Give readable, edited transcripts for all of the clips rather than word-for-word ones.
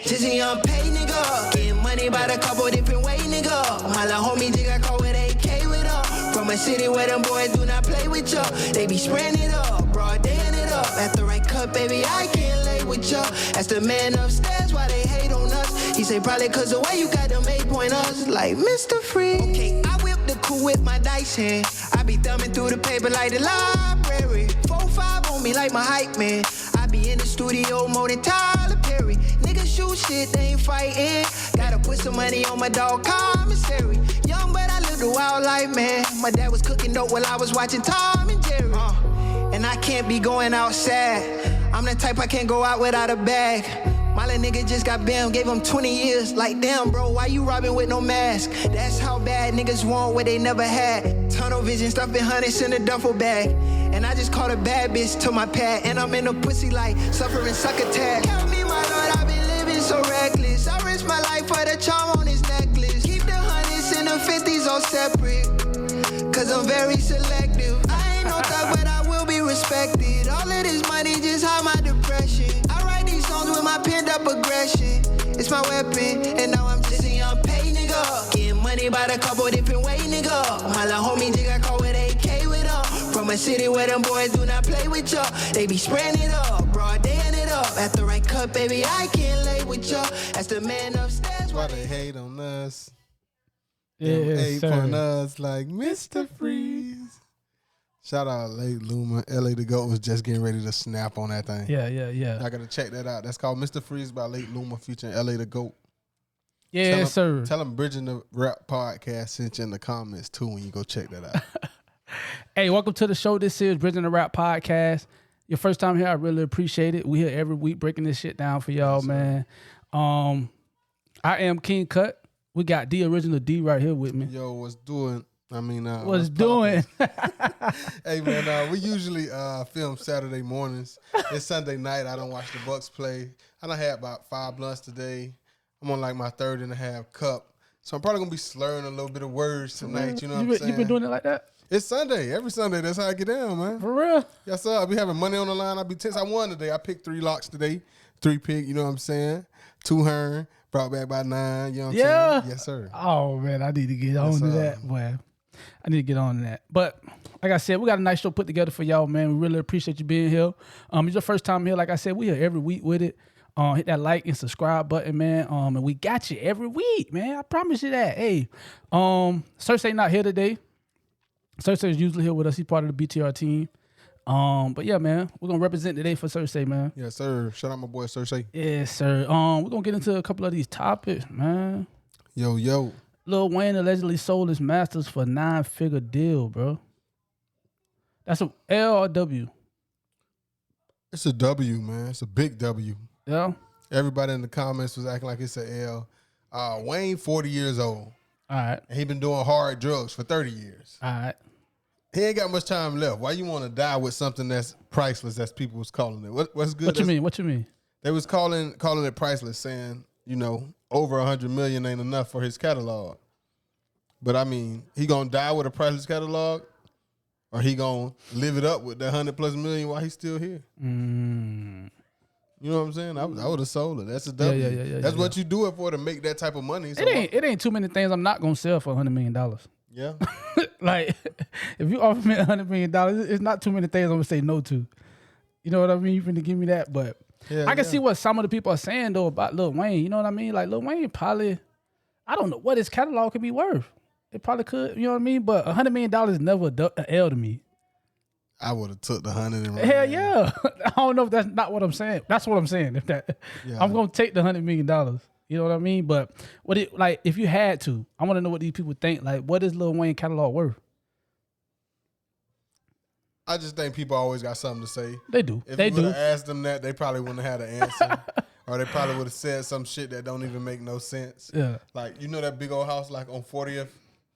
Just a young pay nigga, getting money by the couple different way nigga. My little homie just got caught with AK with her. From a city where them boys do not play with ya. They be spraying it up, broad daying it up. At the right cut, baby, I can't lay with ya. That's the man upstairs, why they hate on us. He say probably cause the way you got them 8-pointers. Like Mr. Free. Okay, I whip the coupe with my dice hand. I be thumbing through the paper like the library. 4-5 on me like my hype man. I be in the studio more than Tyler Perry. Niggas shoot shit, they ain't fighting. Gotta put some money on my dog commissary. Young but I live the wild life, man. My dad was cooking dope while I was watching Tom and Jerry. And I can't be going outside. I'm the type I can't go out without a bag. My little nigga just got bam, gave him 20 years. Like, damn, bro, why you robbing with no mask? That's how bad niggas want what they never had. Tunnel vision, stuffing hundreds in a duffel bag. And I just called a bad bitch to my pad. And I'm in a pussy like suffering succotash. Help me, my lord, I've been living so reckless. I risk my life for the charm on his necklace. Keep the hundreds and the 50s all separate. Cause I'm very selective. I ain't no thug, but I will be respected. All of this money just hide my depression. I write these songs with my pent up aggression. It's my weapon, and now I'm just a young pay nigga. Getting money by the couple different way nigga. My little homie just got caught with AK with her. From a city where them boys do not play with ya. They be spraying it up, broad daying it up. At the right cut, baby, I can't lay with ya. That's the man upstairs. Why they hate on us? Yeah, hate on us like Mr. Freeze. Shout out Late Luma. LA the GOAT was just getting ready to snap on that thing. Yeah. I gotta check that out. That's called Mr. Freeze by Late Luma featuring LA the GOAT. Yeah, sir. Tell them Bridging the Rap podcast sent you in the comments too when you go check that out. Hey, welcome to the show. This is Bridging the Rap podcast. Your first time here, I really appreciate it. We here every week breaking this shit down for y'all, man. I am King Cut. We got the original D right here with me. Yo, what's doing? What's doing? Hey, man, we usually film Saturday mornings. It's Sunday night. I don't watch the Bucks play. I done had about 5 blunts today. I'm on like my 3rd and a half cup. So I'm probably going to be slurring a little bit of words tonight. You know what I'm saying? You been doing it like that? It's Sunday. Every Sunday, that's how I get down, man. For real? Yes, sir. I be having money on the line. I be tense. I won today. I picked 3 locks today. 3 pick, you know what I'm saying? 2 Hearn, brought back by 9. You know what I'm saying? Yes, sir. Oh, man, I need to get on to that. Boy, I need to get on to that. But like I said, we got a nice show put together for y'all, man. We really appreciate you being here. It's your first time here. Like I said, we here every week with it. Hit that like and subscribe button, man. And we got you every week, man. I promise you that. Hey, Cersei not here today. Cersei is usually here with us. He's part of the BTR team. But yeah, man, we're gonna represent today for Cersei, man. Yes, sir. Shout out my boy Cersei. Yes, sir. We're gonna get into a couple of these topics, man. Yo. Lil Wayne allegedly sold his masters for 9-figure deal, bro. That's a L or W? It's a W, man. It's a big W. Yeah. Everybody in the comments was acting like it's a L. Wayne, 40 years old. All right. And he been doing hard drugs for 30 years. All right. He ain't got much time left. Why you want to die with something that's priceless, as people was calling it? What's good? What you mean? They was calling it priceless, saying, over 100 million ain't enough for his catalog. But I mean, he gonna die with a priceless catalog, or he gonna live it up with that 100+ million while he's still here? You know what I'm saying? I would have sold it. That's a W. Yeah, That's what you do it for, to make that type of money. So it ain't too many things I'm not gonna sell for $100 million. Yeah. Like, if you offer me $100 million, it's not too many things I'm gonna say no to. You know what I mean? You finna give me that, but I can see what some of the people are saying though about Lil Wayne. You know what I mean? Like, Lil Wayne probably, I don't know what his catalog could be worth. It probably could, you know what I mean? But $100 million is never an L to me. I would have took the 100 and Hell yeah. I don't know if that's not what I'm saying. That's what I'm saying. I'm gonna take the $100 million. You know what I mean? But if you had to, I want to know what these people think. Like, what is Lil Wayne catalog worth? I just think people always got something to say. They do. If you would have asked them that, they probably wouldn't have had an answer. Or they probably would have said some shit that don't even make no sense. Yeah. Like, that big old house like on 40th?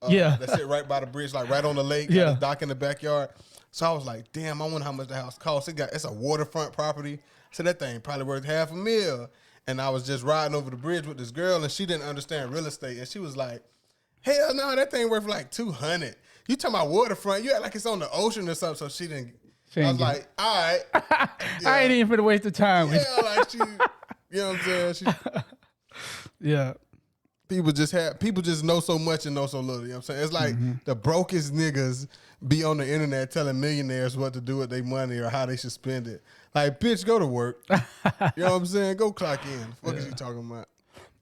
Yeah. That sit right by the bridge, like right on the lake, yeah. Got a dock in the backyard. So I was like, damn, I wonder how much the house costs. It's a waterfront property. So that thing probably worth $500,000. And I was just riding over the bridge with this girl, and she didn't understand real estate. And she was like, hell no, that thing worth like $200,000. You talking about waterfront? You act like it's on the ocean or something. So she didn't. I was like, all right. Yeah. I ain't even for the waste of time. Yeah, like she, you know what I'm saying? Yeah. People just know so much and know so little. You know what I'm saying? It's like the brokest niggas be on the internet telling millionaires what to do with their money or how they should spend it. Like, bitch, go to work. You know what I'm saying? Go clock in. What is you talking about?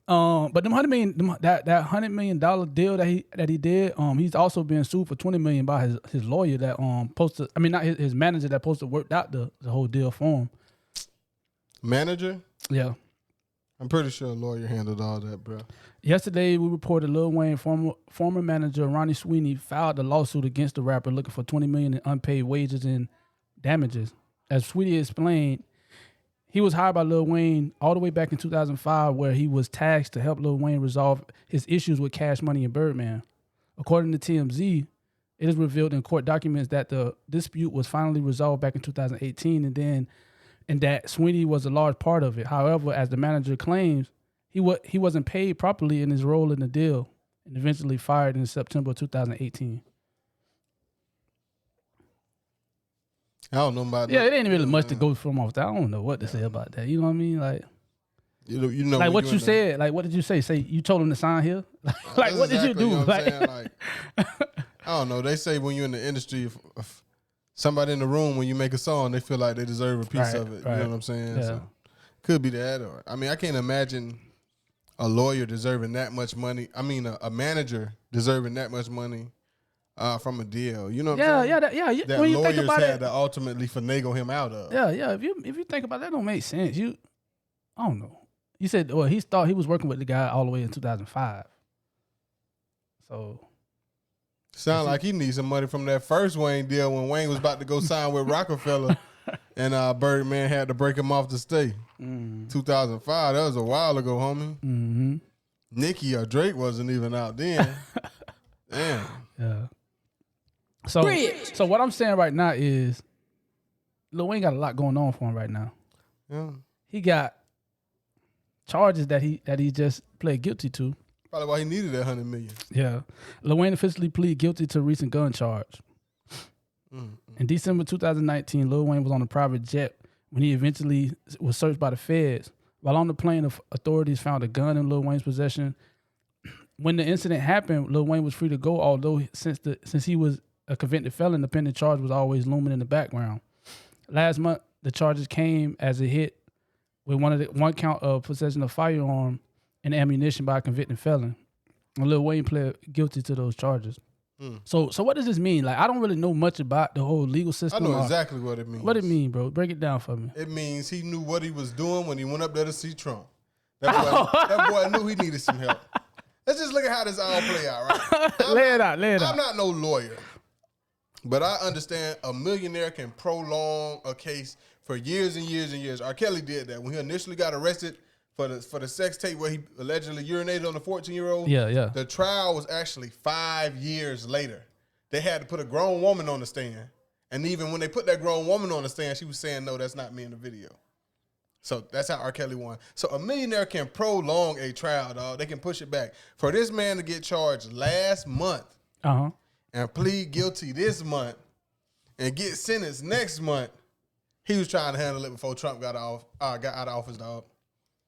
But them that $100 million deal that he did, he's also being sued for $20 million by his lawyer that posted. I mean, not his manager that posted worked out the whole deal for him. Manager? Yeah. I'm pretty sure a lawyer handled all that, bro. Yesterday, we reported Lil Wayne former manager Ronnie Sweeney filed a lawsuit against the rapper looking for $20 million in unpaid wages and damages. As Sweeney explained, he was hired by Lil Wayne all the way back in 2005, where he was tasked to help Lil Wayne resolve his issues with Cash Money and Birdman. According to TMZ, it is revealed in court documents that the dispute was finally resolved back in 2018, and that Sweeney was a large part of it. However, as the manager claims, he wasn't paid properly in his role in the deal and eventually fired in September 2018. I don't know about that. Yeah, it ain't really much to go from off that. I don't know what to say about that. You know what I mean? Like, you know like what you said. Like, what did you say? Say you told him to sign here. Like, what did you do? You know what I'm Like, saying? I don't know. They say when you're in the industry, if somebody in the room, when you make a song, they feel like they deserve a piece of it. Right. You know what I'm saying? Yeah. So, could be that, or I mean, I can't imagine a lawyer deserving that much money. I mean, a manager deserving that much money from a deal. You know what I'm saying? Yeah. That When you lawyers think about had it, to ultimately finagle him out of. yeah. If you think about it, that, don't make sense. I don't know. You said, well, he thought he was working with the guy all the way in 2005. So. Sound like he needs some money from that first Wayne deal when Wayne was about to go sign with Rockefeller and Birdman had to break him off to stay. 2005, that was a while ago, homie. Mm-hmm. Nicki or Drake wasn't even out then. Damn. Yeah. So what I'm saying right now is Lil Wayne got a lot going on for him right now. Yeah. He got charges that he just pled guilty to. Probably why he needed that $100 million. Yeah. Lil Wayne officially pleaded guilty to a recent gun charge. In December 2019, Lil Wayne was on a private jet when he eventually was searched by the feds. While on the plane, authorities found a gun in Lil Wayne's possession. When the incident happened, Lil Wayne was free to go, although since he was a convicted felon, the pending charge was always looming in the background. Last month, the charges came as a hit with one count of possession of firearm and ammunition by a convicted felon. And Lil Wayne pled guilty to those charges. So what does this mean? Like, I don't really know much about the whole legal system. I know exactly what it means. What it mean, bro? Break it down for me. It means he knew what he was doing when he went up there to see Trump. That boy knew he needed some help. Let's just look at how this all play out, right? Lay it out. I'm not no lawyer, but I understand a millionaire can prolong a case for years and years and years. R. Kelly did that when he initially got arrested for the sex tape where he allegedly urinated on a 14-year-old. Yeah. The trial was actually 5 years later. They had to put a grown woman on the stand. And even when they put that grown woman on the stand, she was saying, no, that's not me in the video. So that's how R. Kelly won. So a millionaire can prolong a trial, dog. They can push it back. For this man to get charged last month and plead guilty this month and get sentenced next month, he was trying to handle it before Trump got out of office, dog.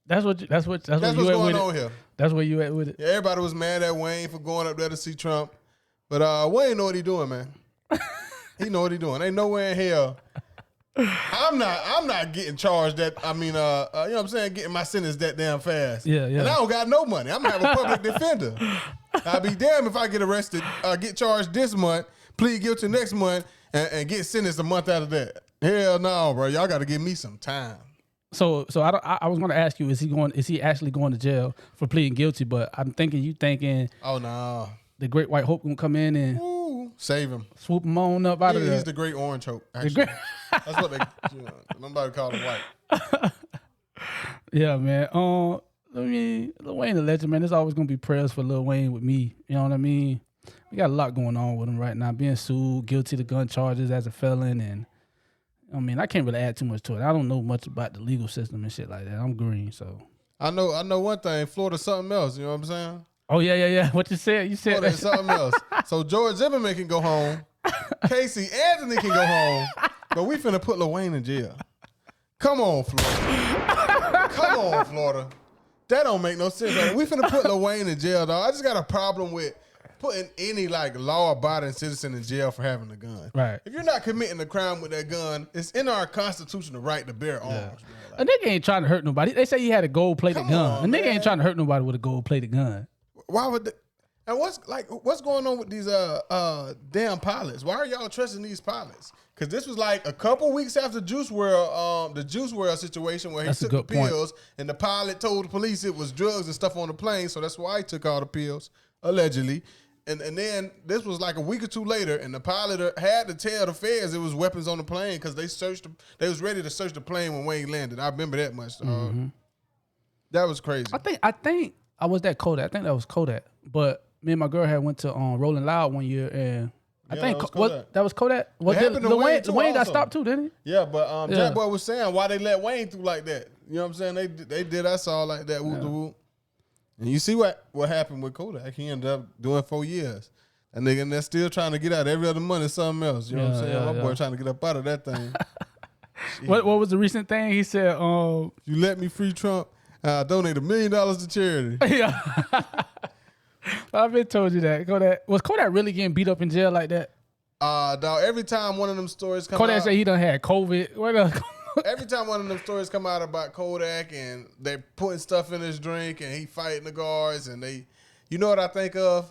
That's what's going on here. That's where you at with it. Yeah, everybody was mad at Wayne for going up there to see Trump, but Wayne know what he doing, man. He know what he doing. Ain't nowhere in hell. I'm not getting charged that. I mean, you know what I'm saying, getting my sentence that damn fast. Yeah. And I don't got no money. I'm gonna have a public defender. I'll be damned if I get arrested, get charged this month, plead guilty next month, and get sentenced a month out of that. Hell no, bro. Y'all got to give me some time. So I was going to ask you, is he actually going to jail for pleading guilty? But I'm thinking you thinking, oh no, the Great White Hope gonna come in and save him, swoop him on up out of there. He's the Great Orange Hope. Actually. That's what they. Nobody call him white. Yeah, man. Lil Wayne a legend, man. There's always gonna be prayers for Lil Wayne with me. You know what I mean? We got a lot going on with him right now. Being sued, guilty to gun charges as a felon, and I mean, I can't really add too much to it. I don't know much about the legal system and shit like that. I'm green, so. I know one thing. Florida's something else. You know what I'm saying? Oh yeah. What you said? You said Florida's something else. So George Zimmerman can go home. Casey Anthony can go home. But we finna put Lil Wayne in jail. Come on, Florida. That don't make no sense. Like, we finna put Lil Wayne in jail, dog. I just got a problem with putting any like law-abiding citizen in jail for having a gun. Right. If you're not committing a crime with that gun, it's in our Constitution the right to bear arms. A nigga ain't trying to hurt nobody. They say he had a gold-plated gun. A nigga ain't trying to hurt nobody with a gold-plated gun. Why would? And what's going on with these damn pilots? Why are y'all trusting these pilots? Because this was like a couple weeks after Juice WRLD situation where he took the pills and the pilot told the police it was drugs and stuff on the plane, so that's why he took all the pills allegedly. And then this was like a week or two later, and the pilot had to tell the feds it was weapons on the plane because they was ready to search the plane when Wayne landed. I remember that much. That was crazy. I think I was that Kodak. I think that was Kodak. But me and my girl had went to Rolling Loud one year, and I think that was Kodak. Lil Wayne got stopped too, didn't he? Yeah, but Jack Boy was saying why they let Wayne through like that. You know what I'm saying? They did us all like that. Whoop the whoop. And you see what happened with Kodak. He ended up doing 4 years. That nigga and they're still trying to get out every other month or something else. You know what I'm saying? My boy trying to get up out of that thing. What was the recent thing? He said, you let me free Trump, I'll donate $1 million to charity. Yeah. I've been told you that. Was Kodak really getting beat up in jail like that? Dog, every time one of them stories come out. Kodak said he done had COVID. Every time one of them stories come out about Kodak and they putting stuff in his drink and he fighting the guards and you know what I think of?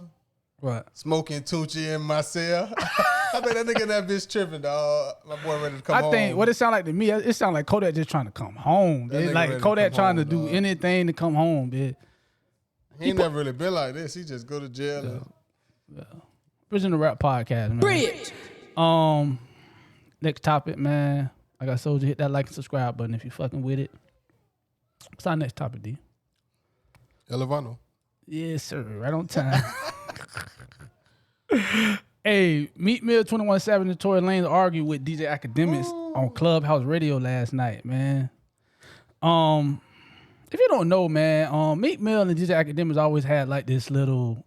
What? Smoking Tunchi in my cell. I think that nigga and that bitch tripping, dog. My boy ready to come home. I think what it sound like to me, it sound like Kodak just trying to come home. Like Kodak trying to do anything to come home, bitch. He ain't never really been like this. He just go to jail. Yeah. Prisoner Rap Podcast, man. Bridge. Next topic, man. Like I told you, hit that like and subscribe button if you fucking with it. What's our next topic, D? Elevano. Yes, sir. Right on time. Hey, Meek Mill, 21 Savage, and Tory Lanez argued with DJ Akademiks on Clubhouse Radio last night, man. If you don't know, man, Meek Mill and DJ Akademiks always had like this little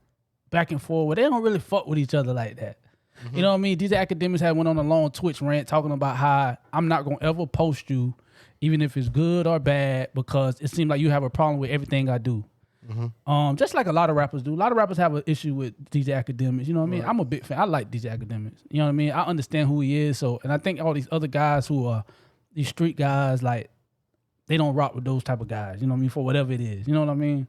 back and forth where they don't really fuck with each other like that. Mm-hmm. You know what I mean? DJ Akademiks had went on a long Twitch rant talking about how I'm not going to ever post you, even if it's good or bad, because it seems like you have a problem with everything I do. Mm-hmm. Just like a lot of rappers do. A lot of rappers have an issue with DJ Akademiks. You know what I mean? I'm a big fan. I like DJ Akademiks. You know what I mean? I understand who he is. And I think all these other guys who are these street guys, like, they don't rock with those type of guys. You know what I mean? For whatever it is. You know what I mean?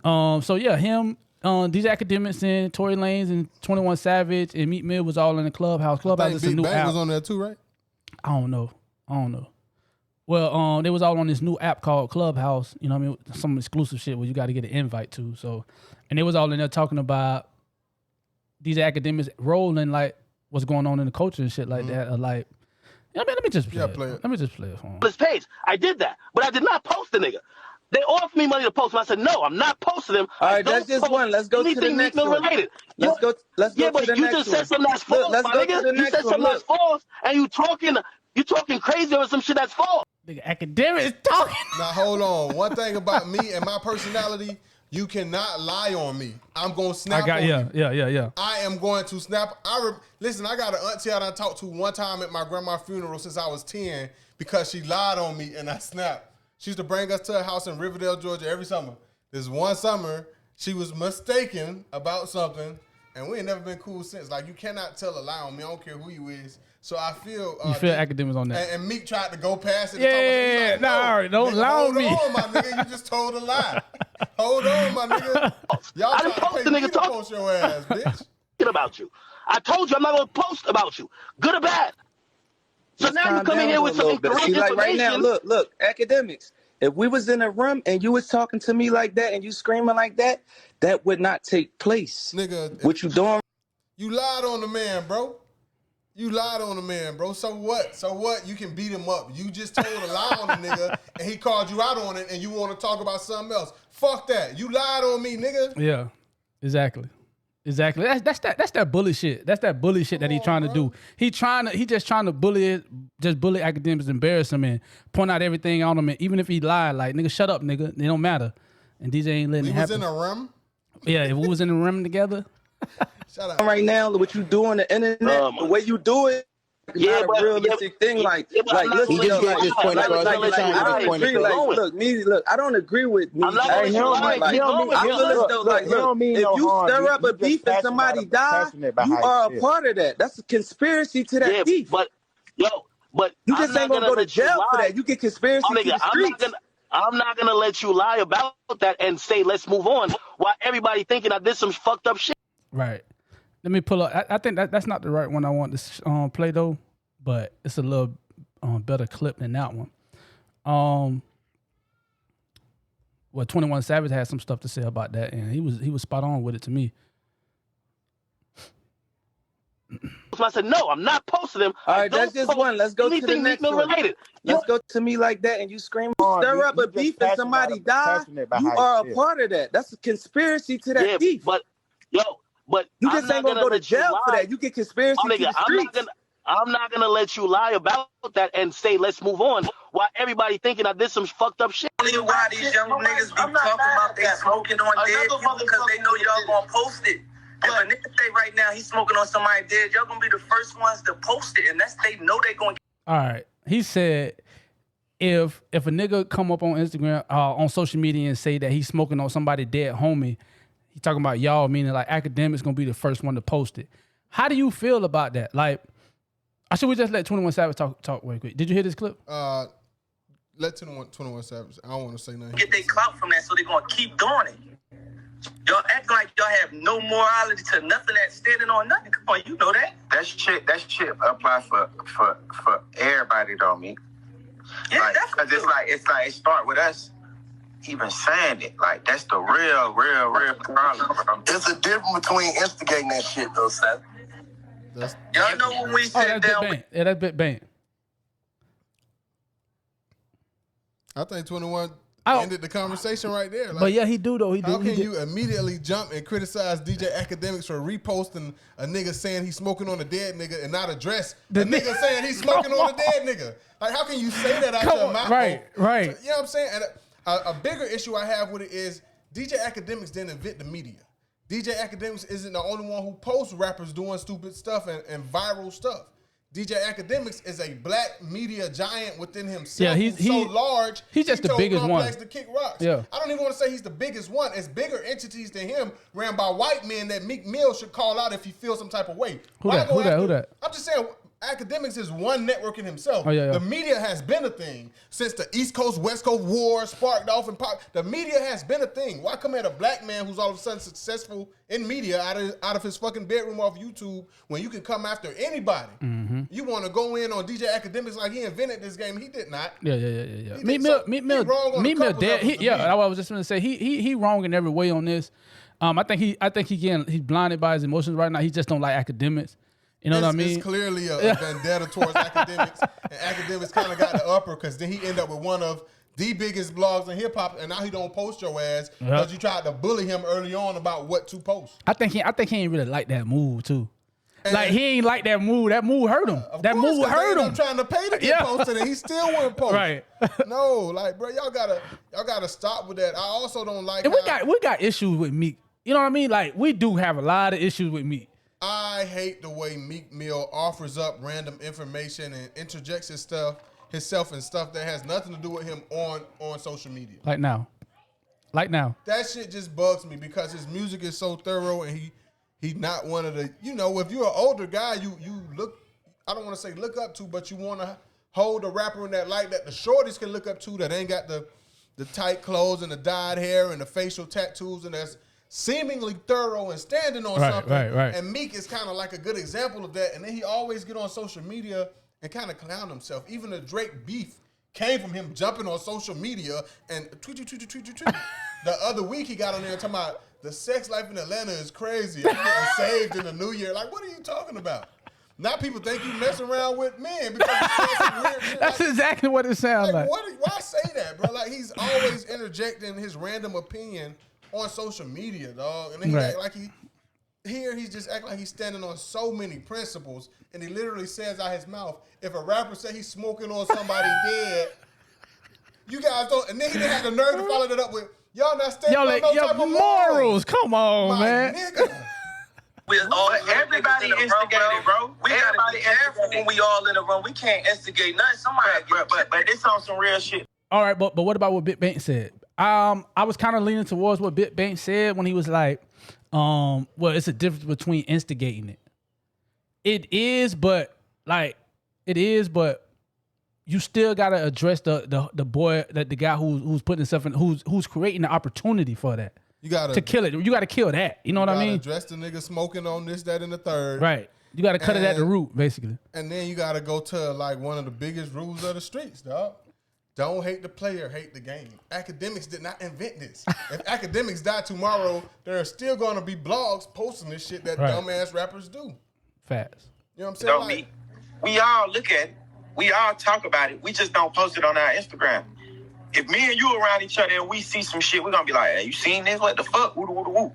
So yeah, him, DJ Akademiks and Tory Lanez and 21 Savage and Meek Mill was all in the Clubhouse. Clubhouse is a new app. Was on there too, right? I don't know. Well, they was all on this new app called Clubhouse. You know what I mean? Some exclusive shit where you got to get an invite to. So, and they was all in there talking about DJ Akademiks' role in like what's going on in the culture and shit like that. Or like, you know what I mean? Let me just play it. Let me just play it for him. This page, I did that, but I did not post the nigga. They offered me money to post him. I said, no, I'm not posting him. All right, that's just one. Let's go to the next one. Related. Let's go to the next one. Yeah, but you just said something that's false, my nigga. You said something that's false, and you talking crazy over some shit that's false. Nigga, Akademiks talking. Now, hold on. One thing about me and my personality, you cannot lie on me. I'm going to snap on you. Yeah. I am going to snap. Listen, I got an auntie I talked to one time at my grandma's funeral since I was 10 because she lied on me and I snapped. She used to bring us to her house in Riverdale, Georgia every summer. This one summer, she was mistaken about something, and we ain't never been cool since. Like, you cannot tell a lie on me. I don't care who you is. So I feel... you feel Akademiks on that. And Meek tried to go past it. Yeah, don't lie on me. Hold on, my nigga. You just told a lie. Hold on, my nigga. Y'all trying to pay me to post your ass, bitch. About you. I told you I'm not going to post about you. Good or bad. So now you come in here with some incorrect information. Like right now, look, Akademiks. If we was in a room and you was talking to me like that and you screaming like that, that would not take place. Nigga. What you doing? You lied on the man, bro. So what? You can beat him up. You just told a lie on the nigga and he called you out on it and you want to talk about something else. Fuck that. You lied on me, nigga. Yeah, exactly. That's that bully shit. That's that bully shit that he trying to do. He just trying to bully Akademiks, embarrass him and point out everything on him. And even if he lied, like, nigga, shut up, nigga. It don't matter. And DJ ain't letting it happen. We was in a room? Yeah, if we was in a room together. Shut up. Right now, what you do on the internet, the way you do it, not a realistic thing. Like, listen, He just get this point across. I don't agree. Look, I don't agree with me. I'm not gonna let you lie. Like, I feel as though, like, look, if you stir up a beef and somebody die, you are a part of that. That's a conspiracy to that beef. But you just ain't gonna go to jail for that. You get conspiracy to the streets. I'm not gonna let you lie about that and say let's move on while everybody thinking I did some fucked up shit. Right. Let me pull up. I think that's not the right one I want to play though, but it's a little better clip than that one. Well, 21 Savage had some stuff to say about that, and he was spot on with it to me. So I said, no, I'm not posting them. All right, that's just one. Let's go to the next one. Related. Let's go to me like that, and you scream, stir up a beef and somebody die. You are a part of that. That's a conspiracy to that beef. But you just ain't gonna go to jail for that. You get conspiracy to the streets. I'm not gonna let you lie about that and say let's move on while everybody thinking I did some fucked up shit. Why these young niggas be talking about they smoking on dead people because they know y'all gonna post it. If a nigga say right now he's smoking on somebody dead, y'all gonna be the first ones to post it, and they know they gonna. All right, he said if a nigga come up on Instagram on social media and say that he's smoking on somebody dead homie, he talking about y'all, meaning like Akademiks gonna be the first one to post it. How do you feel about that? Like, should we just let 21 Savage talk real quick? Did you hear this clip? Let 21 Savage. I don't want to say nothing. Get their clout from that, so they gonna keep doing it. Y'all act like y'all have no morality to nothing that's standing on nothing. Come on, you know that. That shit apply for everybody though, me. Yeah, like, definitely. Cause it's like it start with us even saying it. Like that's the real problem. There's a difference between instigating that shit though, son. Y'all know when we sit down. That's bit bang. I think 21 ended the conversation right there. Like, but yeah, he do though. How can you immediately jump and criticize DJ Akademiks for reposting a nigga saying he's smoking on a dead nigga and not address the nigga saying he's smoking on a dead nigga? Like, how can you say that out your mouth? Right. So, you know what I'm saying? And a bigger issue I have with it is DJ Akademiks didn't invent the media. DJ Akademiks isn't the only one who posts rappers doing stupid stuff and viral stuff. DJ Akademiks is a black media giant within himself. Yeah, he's so large. He's just the biggest one. To kick rocks. Yeah. I don't even want to say he's the biggest one. It's bigger entities than him ran by white men that Meek Mill should call out if he feels some type of way. Who that? I'm just saying, Akademiks is one network in himself. Oh, yeah. The media has been a thing since the East Coast, West Coast war sparked off and pop. The media has been a thing. Why come at a black man who's all of a sudden successful in media out of his fucking bedroom off YouTube when you can come after anybody? Mm-hmm. You want to go in on DJ Akademiks like he invented this game? He did not. Yeah. Meek Mill dead. I was just gonna say he wrong in every way on this. I think he's blinded by his emotions right now. He just don't like Akademiks. You know what I mean? It's clearly a vendetta towards Akademiks, and Akademiks kind of got the upper because then he ended up with one of the biggest blogs in hip hop, and now he don't post your ass because you tried to bully him early on about what to post. I think he ain't really like that move too. And like he ain't like that move. That move hurt him. That move hurt him. Trying to pay to get posted, and he still wouldn't post. Right? No, like bro, y'all gotta stop with that. I also don't like. And we got issues with Meek. You know what I mean? Like we do have a lot of issues with Meek. I hate the way Meek Mill offers up random information and interjects himself in stuff that has nothing to do with him on social media. Like now. That shit just bugs me because his music is so thorough and he not one of the, if you're an older guy, you look, I don't want to say look up to, but you want to hold a rapper in that light that the shorties can look up to that ain't got the tight clothes and the dyed hair and the facial tattoos and that's seemingly thorough and standing on something. Right. And Meek is kind of like a good example of that. And then he always get on social media and kind of clown himself. Even the Drake beef came from him jumping on social media and tweet. The other week he got on there talking about the sex life in Atlanta is crazy. I'm getting saved in the new year. Like, what are you talking about? Now people think you messing around with men because you say some weird shit. That's exactly what it sounds like. Why say that, bro? Like, he's always interjecting his random opinion on social media, dog. And then he act like he's just acting like he's standing on so many principles, and he literally says out his mouth, if a rapper say he's smoking on somebody dead, you guys don't, and then he didn't have the nerve to follow that up with, y'all not standing on no type of morals. Come on, man. Nigga. Everybody instigated, bro. Everybody instigated when we all in the room. We can't instigate nothing. Somebody but this on some real shit. All right, but what about what Big Bank said? I was kind of leaning towards what Big Bank said when he was like, well, it's a difference between instigating it. It is, but you still gotta address the boy, the guy who's putting himself in, who's creating the opportunity for that. You gotta to kill it. You gotta kill that. You know what I mean? Address the nigga smoking on this, that, and the third. Right. You gotta cut it at the root, basically. And then you gotta go to like one of the biggest rules of the streets, dog. Don't hate the player, hate the game. Akademiks did not invent this. If Akademiks die tomorrow, there are still gonna be blogs posting this shit that dumbass rappers do. Facts. You know what I'm saying? We all look at it. We all talk about it. We just don't post it on our Instagram. If me and you around each other and we see some shit, we're going to be like, hey, you seen this? What the fuck? Woo.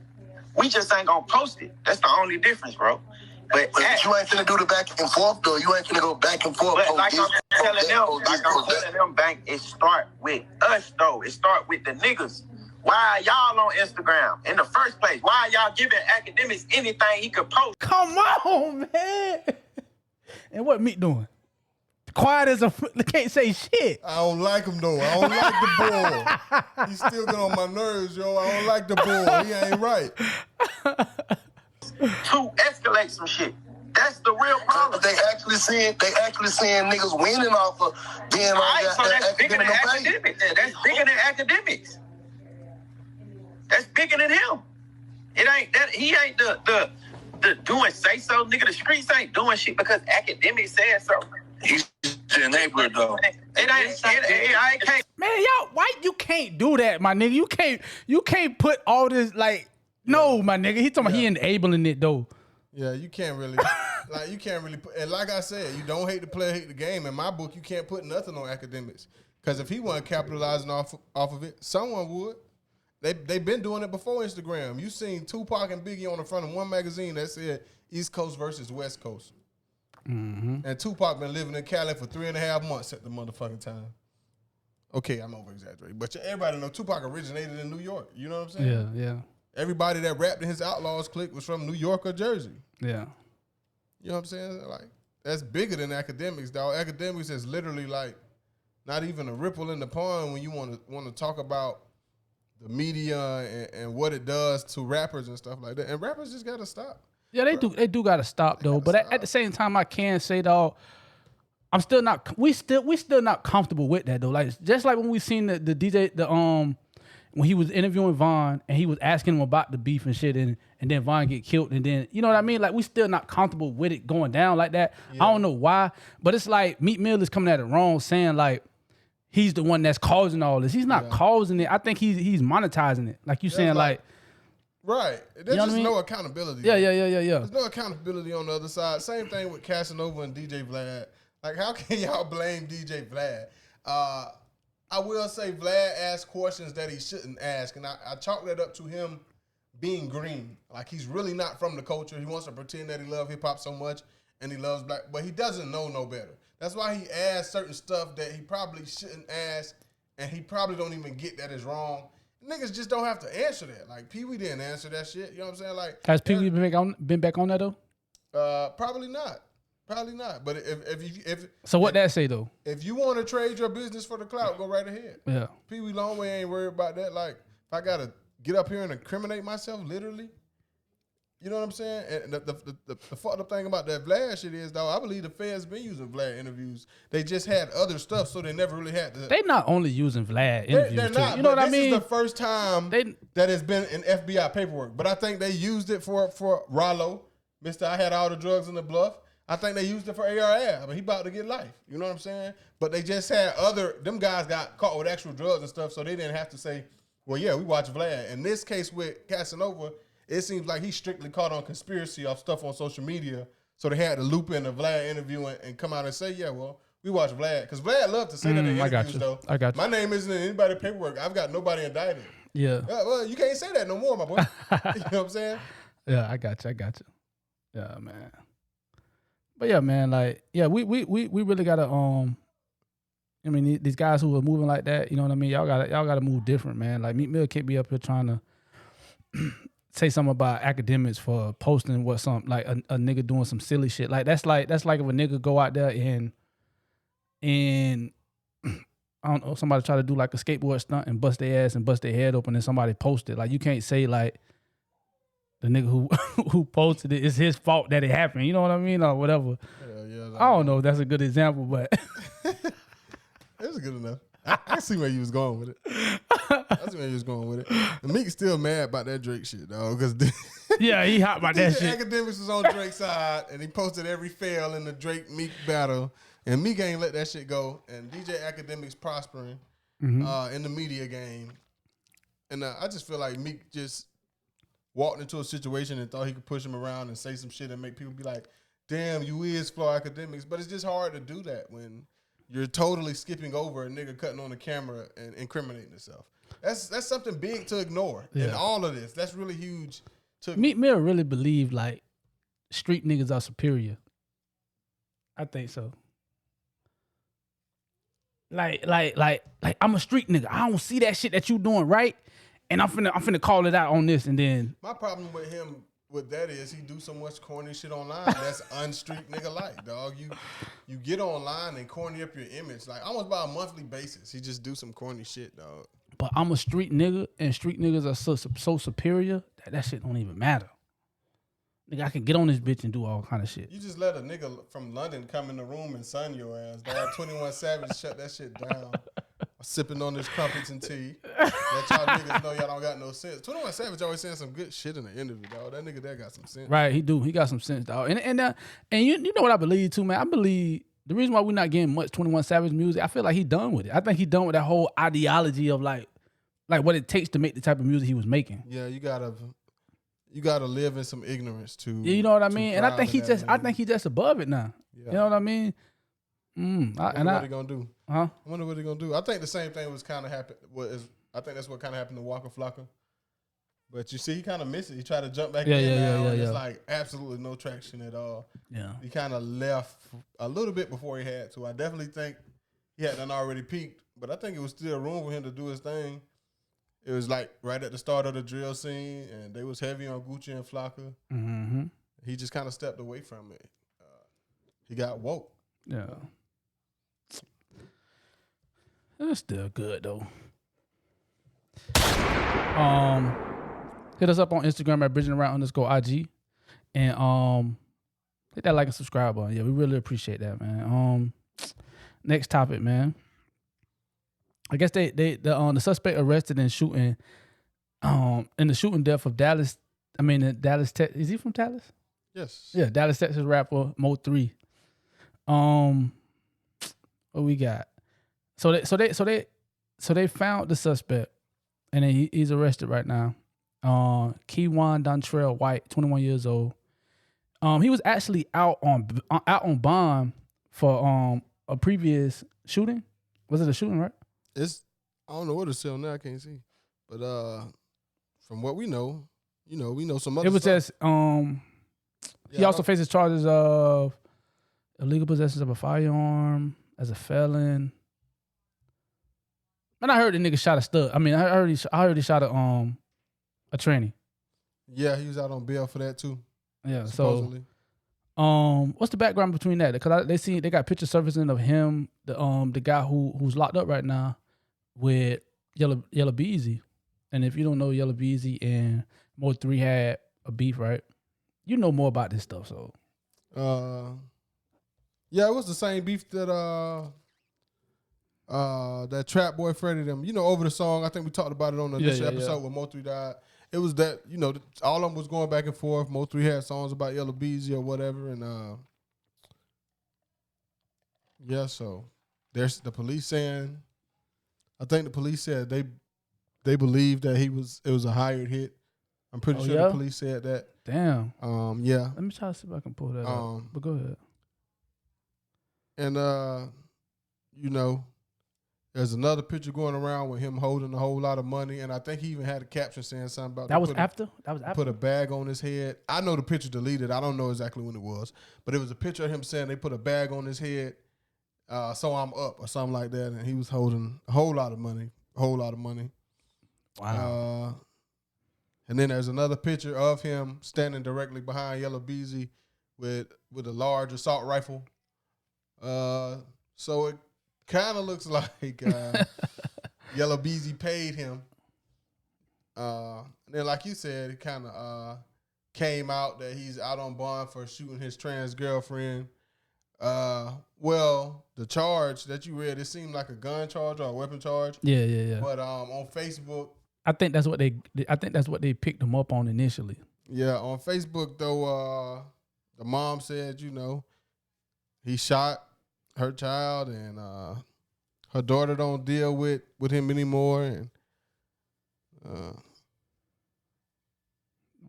We just ain't going to post it. That's the only difference, bro. But you ain't finna do the back and forth, though. You ain't finna go back and forth. But like I'm telling them, Bank, it start with us, though. It start with the niggas. Why are y'all on Instagram in the first place? Why are y'all giving Akademiks anything he could post? Come on, man. And what Meek doing? Quiet as can't say shit. I don't like him though. I don't like the boy. He's still getting on my nerves, yo. I don't like the boy. He ain't right. To escalate some shit. That's the real problem. They actually seeing niggas winning off of being like that. So that's bigger than Akademiks. That's bigger than Akademiks. That's bigger than him. It ain't that he ain't the doing say so, nigga. The streets ain't doing shit because Akademiks said so. He's an enabler, though. I can't. Man, y'all, why you can't do that, my nigga? You can't put all this like. No, my nigga. He talking about he enabling it though. Yeah, you can't really. And like I said, you don't hate the player, hate the game. In my book, you can't put nothing on Akademiks because if he wasn't capitalizing off of it, someone would. They've been doing it before Instagram. You seen Tupac and Biggie on the front of one magazine that said East Coast versus West Coast. Mm-hmm. And Tupac been living in Cali for 3.5 months at the motherfucking time. Okay, I'm over exaggerating, but everybody know Tupac originated in New York. You know what I'm saying? Yeah. Everybody that rapped in his Outlaws clique was from New York or Jersey. Yeah. You know what I'm saying? Like that's bigger than Akademiks, dog. Akademiks is literally like not even a ripple in the pond when you want to talk about the media and what it does to rappers and stuff like that. And rappers just gotta stop. Yeah, they do gotta stop though. But at the same time, I can say though, I'm still not. We still not comfortable with that though. Like just like when we seen the DJ when he was interviewing Von and he was asking him about the beef and shit, and then Von get killed, and then you know what I mean. Like we still not comfortable with it going down like that. Yeah. I don't know why, but it's like Meek Mill is coming at it wrong, saying like he's the one that's causing all this. He's not causing it. I think he's monetizing it. Like you saying like. Right. There's just no accountability. Yeah. There's no accountability on the other side. Same thing with Casanova and DJ Vlad. Like, how can y'all blame DJ Vlad? I will say Vlad asked questions that he shouldn't ask, and I chalk that up to him being green. Like, he's really not from the culture. He wants to pretend that he loves hip-hop so much, and he loves black, but he doesn't know no better. That's why he asked certain stuff that he probably shouldn't ask, and he probably don't even get that is wrong. Niggas just don't have to answer that. Like Pee-wee didn't answer that shit. You know what I'm saying? Like, has Pee-wee been back on that though? Probably not. But if so, what that say though? If you want to trade your business for the clout, go right ahead. Yeah. Pee-wee Longway ain't worried about that. Like, if I gotta get up here and incriminate myself, literally, you know what I'm saying? And the fucked up thing about that Vlad shit is, though, I believe the feds been using Vlad interviews. They just had other stuff, so they never really had to. They not only using Vlad interviews. They're not. You know what I mean? This is the first time that has been in FBI paperwork. But I think they used it for Rollo, Mr. I Had All the Drugs in the Bluff. I think they used it for ARF. I mean, he about to get life. You know what I'm saying? But they just had them guys got caught with actual drugs and stuff, so they didn't have to say, well, yeah, we watch Vlad. In this case with Casanova, it seems like he's strictly caught on conspiracy off stuff on social media. So they had to loop in the Vlad interview and come out and say, yeah, well, we watch Vlad. Because Vlad loved to say that in interviews, though. I got you. My name isn't in anybody's paperwork. I've got nobody indicted. Yeah. Well, you can't say that no more, my boy. You know what I'm saying? Yeah, I got you. Yeah, man. But yeah, man, like, yeah, we really gotta I mean, these guys who are moving like that, you know what I mean? Y'all gotta move different, man. Like Meek Mill can't be up here trying to say something about Akademiks for posting what something like a nigga doing some silly shit. Like that's like if a nigga go out there and I don't know, somebody try to do like a skateboard stunt and bust their ass and bust their head open and somebody post it. Like you can't say like the nigga who posted it is his fault that it happened. You know what I mean? Or whatever. Yeah, I don't know if that's a good example, but it was good enough. I see where you was going with it. I see where you was going with it. And Meek's still mad about that Drake shit, dog. Because yeah, he hot about that shit. Akademiks was on Drake's side, and he posted every fail in the Drake Meek battle, and Meek ain't let that shit go. And DJ Akademiks prospering in the media game, and I just feel like Meek just walked into a situation and thought he could push him around and say some shit and make people be like, "Damn, you is Flow Akademiks," but it's just hard to do that when you're totally skipping over a nigga cutting on the camera and incriminating himself. That's something big to ignore in all of this. That's really huge. Meek Mill really believe like street niggas are superior. I think so. Like I'm a street nigga. I don't see that shit that you doing right, and I'm finna call it out on this, and then my problem with him. What that is, he do so much corny shit online. That's unstreet nigga like, dog. You get online and corny up your image like almost by a monthly basis. He just do some corny shit, dog. But I'm a street nigga, and street niggas are so superior that shit don't even matter. Nigga, I can get on this bitch and do all kind of shit. You just let a nigga from London come in the room and sun your ass, dog. 21 Savage shut that shit down. Sipping on this crumpets and tea. Let y'all niggas know y'all don't got no sense. 21 Savage always saying some good shit in the interview, dog. That nigga there got some sense. Right, he do. He got some sense, dog. And you know what I believe too, man? I believe the reason why we're not getting much 21 Savage music, I feel like he done with it. I think he done with that whole ideology of like what it takes to make the type of music he was making. Yeah, you gotta live in some ignorance to. Yeah, you know what I mean? And I think he just above it now. Yeah. You know what I mean? What he gonna do? Huh? I wonder what he gonna do. I think the same thing was kind of happened. I think that's what kind of happened to Waka Flocka. But you see, he kind of missed it. He tried to jump back in now, and it's like absolutely no traction at all. Yeah, he kind of left a little bit before he had to. I definitely think he hadn't already peaked, but I think it was still room for him to do his thing. It was like right at the start of the drill scene, and they was heavy on Gucci and Flocka. Mm-hmm. He just kind of stepped away from it. He got woke. Yeah. It's still good though. Hit us up on Instagram at bridgingaround_IG and hit that like and subscribe button. Yeah, we really appreciate that, man. Next topic, man. I guess the suspect arrested in shooting in the shooting death of Dallas. I mean, Dallas, Texas. Is he from Dallas? Yes. Yeah, Dallas, Texas rapper Mo 3. What we got? So they found the suspect, and then he's arrested right now. Keywan Dontrell White, 21 years old. He was actually out on bond for a previous shooting. Was it a shooting, right? I don't know what it's still now. I can't see, but from what we know, we know some other. It was stuff. He also faces charges of illegal possession of a firearm as a felon. And I heard the nigga shot a stud. I mean, I heard he shot a tranny. Yeah, he was out on bail for that too. Yeah, supposedly. So what's the background between that? Because they got pictures surfacing of him, the guy who's locked up right now with Yellow Beezy. And if you don't know, Yellow Beezy and Mo 3 had a beef, right? You know more about this stuff, so. Yeah, it was the same beef that that Trap Boy Freddy them. Over the song. I think we talked about it on the initial episode when Mo 3 died. It was that, all of them was going back and forth. Mo 3 had songs about Yellow Beezy or whatever, and so there's the police saying. I think the police said they believe that it was a hired hit. I'm pretty sure the police said that. Damn. Yeah. Let me try to see if I can pull that up. But go ahead. And there's another picture going around with him holding a whole lot of money, and I think he even had a caption saying something about that was after. Put a bag on his head. I know the picture deleted. I don't know exactly when it was, but it was a picture of him saying they put a bag on his head. So I'm up or something like that, and he was holding a whole lot of money. Wow. And then there's another picture of him standing directly behind Yellow Beezy with a large assault rifle. So it kind of looks like Yellow Beezy paid him. And then, like you said, it kind of came out that he's out on bond for shooting his trans girlfriend. Well, the charge that you read, it seemed like a gun charge or a weapon charge. Yeah. But on Facebook, I think that's what they picked him up on initially. Yeah, on Facebook though, the mom said, he shot her child and her daughter don't deal with him anymore, and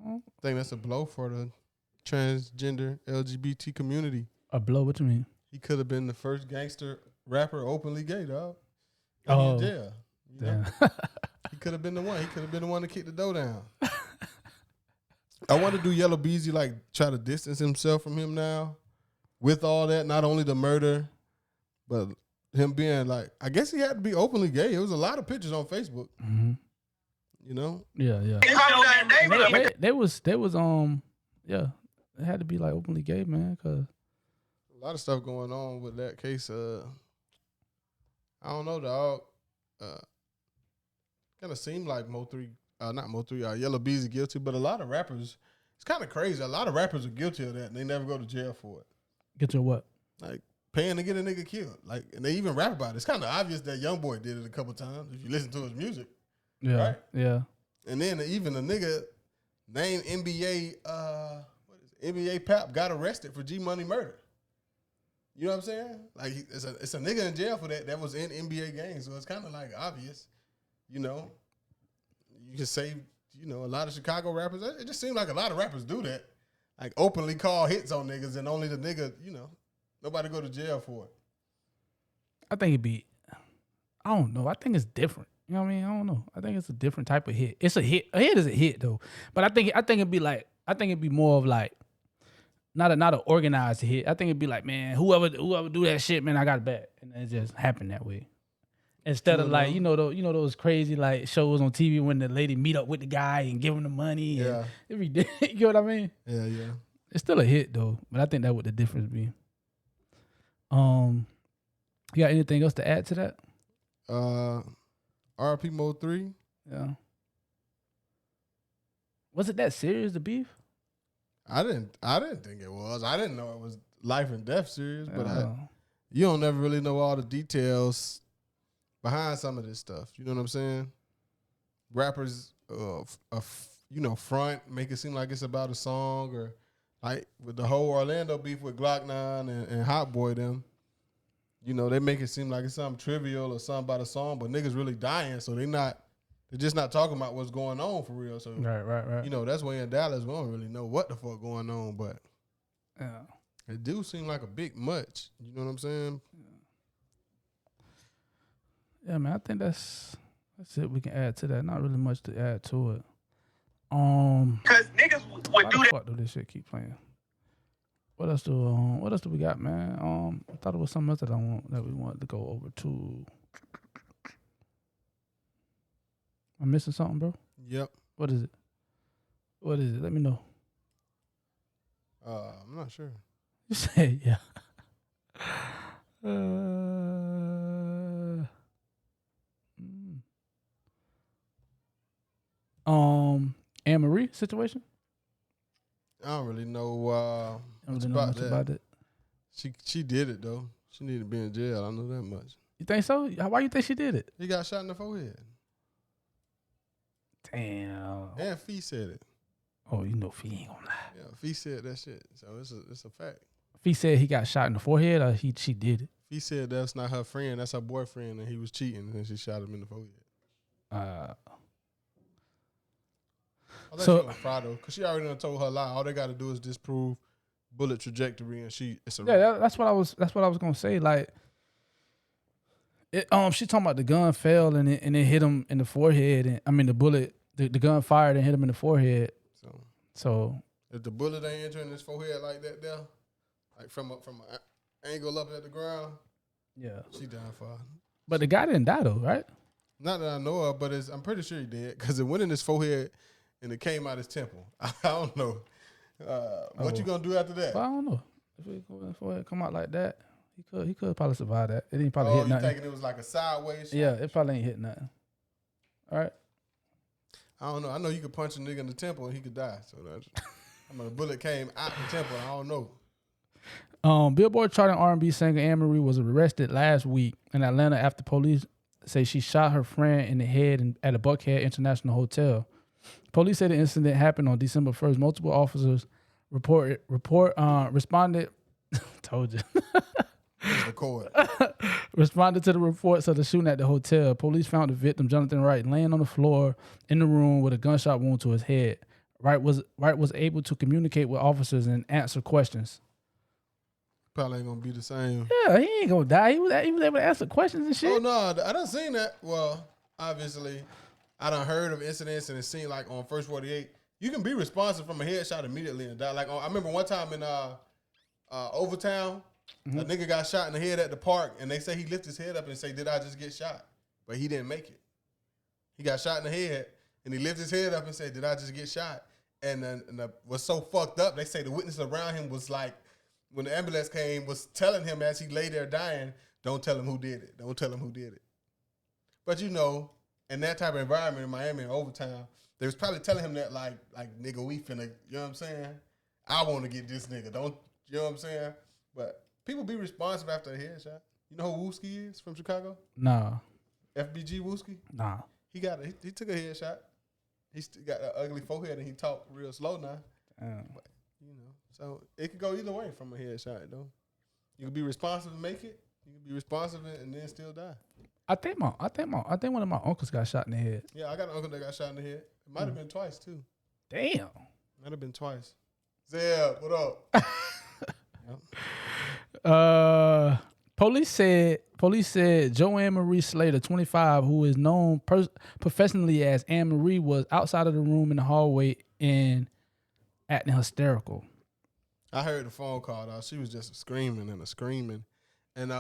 I think that's a blow for the transgender LGBT community. A blow? What you mean? He could have been the first gangster rapper openly gay, dog. Oh, in jail. Damn. He could have been the one. He could have been the one to kick the door down. I want to do Yellow Beezy, like, try to distance himself from him now with all that, not only the murder, but him being like, I guess he had to be openly gay. It was a lot of pictures on Facebook. Mm-hmm. Yeah. They was yeah. It had to be like openly gay, man, cause a lot of stuff going on with that case. I don't know, dog. Kind of seemed like Yellow Beezy guilty, but a lot of rappers, it's kind of crazy. A lot of rappers are guilty of that, and they never go to jail for it. Get your what? Like paying to get a nigga killed. Like, and they even rap about it. It's kind of obvious that YoungBoy did it a couple times if you listen to his music. Yeah, right? Yeah. And then even a nigga named NBA Pap got arrested for G Money murder. You know what I'm saying? Like, it's a nigga in jail for that was in NBA games, so it's kind of like obvious. You can say, a lot of Chicago rappers, it just seems like a lot of rappers do that. Like, openly call hits on niggas and only the nigga, nobody go to jail for it. I think it'd be, I don't know. I think it's different. You know what I mean? I don't know. I think it's a different type of hit. It's a hit. A hit is a hit, though. But I think it'd be more of like, not an organized hit. I think it'd be like, man, whoever do that shit, man, I got it back. And it just happened that way. Instead of like, those crazy like shows on TV when the lady meet up with the guy and give him the money. Yeah. And you know what I mean? Yeah. It's still a hit though, but I think that would the difference be. You got anything else to add to that? RP Mode 3. Yeah. Was it that serious, the beef? I didn't think it was. I didn't know it was life and death serious, but you don't never really know all the details behind some of this stuff. You know what I'm saying? Rappers, front, make it seem like it's about a song, or like with the whole Orlando beef with Glock 9 and Hot Boy them. They make it seem like it's something trivial or something about a song, but niggas really dying, so they're just not talking about what's going on for real. So right. That's why in Dallas we don't really know what the fuck going on, but yeah, it do seem like a big much. You know what I'm saying? Yeah, man. I think that's it. We can add to that. Not really much to add to it. Cause niggas would do that. Fuck do this shit keep playing? What else do we got, man? I thought it was something else that we wanted to go over to. I'm missing something, bro. Yep. What is it? Let me know. I'm not sure. You said yeah. Anne Marie situation. I don't really know much about it. She did it though. She needed to be in jail. I know that much. You think so? Why you think she did it? He got shot in the forehead. Damn. And Fee said it. Oh, Fee ain't gonna lie. Yeah, Fee said that shit. So it's a fact. Fee said he got shot in the forehead, or she did it. Fee said that's not her friend, that's her boyfriend, and he was cheating, and she shot him in the forehead. So though, because she already done told her lie. All they got to do is disprove bullet trajectory, and it's a that's what I was gonna say. Like, she talking about the gun fell and it hit him in the forehead, and I mean the bullet, the gun fired and hit him in the forehead. So if the bullet ain't entering his forehead like that, there, like from an angle up at the ground, yeah, she done for. But the guy didn't die though, right? Not that I know of, but I'm pretty sure he did, because it went in his forehead. and it came out his temple. I don't know. What you gonna do after that? Well, I don't know. If it come out like that, he could probably survive that. It ain't probably hit nothing. You thinking it was like a sideways shot? Yeah, it probably ain't hit nothing. All right. I don't know. I know you could punch a nigga in the temple and he could die. So a bullet came out the temple. I don't know. Billboard charting R&B singer Anne Marie was arrested last week in Atlanta after police say she shot her friend in the head at a Buckhead International Hotel. Police say the incident happened on December 1st. Multiple officers responded. Told you. Responded to the reports of the shooting at the hotel. Police found the victim, Jonathan Wright, laying on the floor in the room with a gunshot wound to his head. Wright was able to communicate with officers and answer questions. Probably ain't gonna be the same. Yeah, he ain't gonna die. He was able to answer questions and shit. Oh no, I done seen that. Well, obviously, I done heard of incidents and it seemed like on First 48, you can be responsive from a headshot immediately and die. Like I remember one time in Overtown, a nigga got shot in the head at the park, and they say he lifted his head up and say, "Did I just get shot?" But he didn't make it. He got shot in the head, and he lifted his head up and said, "Did I just get shot?" And was so fucked up. They say the witness around him was like, when the ambulance came, was telling him as he lay there dying, "Don't tell him who did it. Don't tell him who did it." But you know, in that type of environment in Miami and Overtown, they was probably telling him that like nigga, we finna, you know what I'm saying? I want to get this nigga. Don't, you know what I'm saying? But people be responsive after a headshot. You know who Wooski is from Chicago? Nah. FBG Wooski? Nah. He took a headshot. He still got an ugly forehead and he talk real slow now. But, you know, so it could go either way from a headshot though. You can be responsive and make it. You can be responsive and then still die. I think one of my uncles got shot in the head. Yeah, I got an uncle that got shot in the head. It might have been twice too. Damn. Might have been twice. Zeb, what up? Yep. Police said Joann Marie Slater, 25, who is known professionally as Anne Marie, was outside of the room in the hallway and acting hysterical. I heard the phone call, though. She was just screaming. And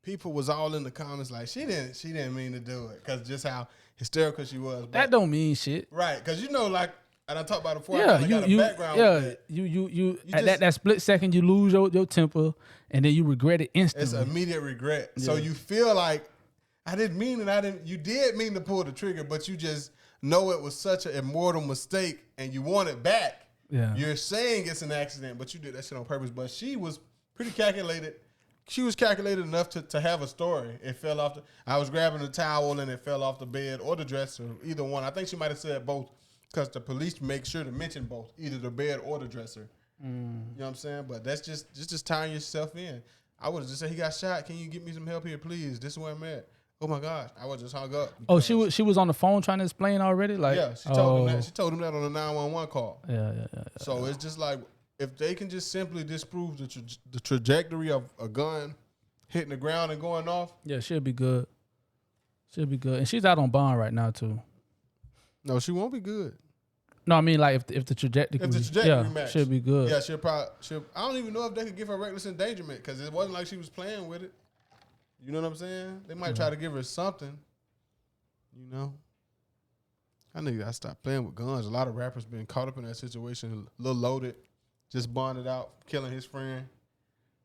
people was all in the comments like, she didn't mean to do it, because just how hysterical she was. But, that don't mean shit. Right, because you know, like, and I talked about it before. Yeah, I got a background. Yeah, you at that split second, you lose your temper, and then you regret it instantly. It's immediate regret. Yeah. So you feel like, I didn't mean it. You did mean to pull the trigger, but you just know it was such an immortal mistake, and you want it back. Yeah. You're saying it's an accident, but you did that shit on purpose. But she was pretty calculated. She was calculated enough to have a story. It fell off. I was grabbing the towel, and it fell off the bed or the dresser, either one. I think she might have said both, because the police make sure to mention both, either the bed or the dresser. You know what I'm saying? But that's just tying yourself in. I would have just said, he got shot. Can you get me some help here, please? This is where I'm at. Oh my gosh, I would just hung up. Oh, she was on the phone trying to explain already? Like, yeah, she told him that. She told him that on the 911 call. Yeah. So it's just like, if they can just simply disprove the trajectory of a gun hitting the ground and going off. Yeah, she'll be good. And she's out on bond right now too. No, she won't be good. No, I mean, like, if the trajectory match, she'll be good. Yeah, she'll probably. I don't even know if they could give her reckless endangerment, because it wasn't like she was playing with it. You know what I'm saying? They might try to give her something. You know, I need to stop playing with guns. A lot of rappers been caught up in that situation. Lil Loaded just bonded out, killing his friend.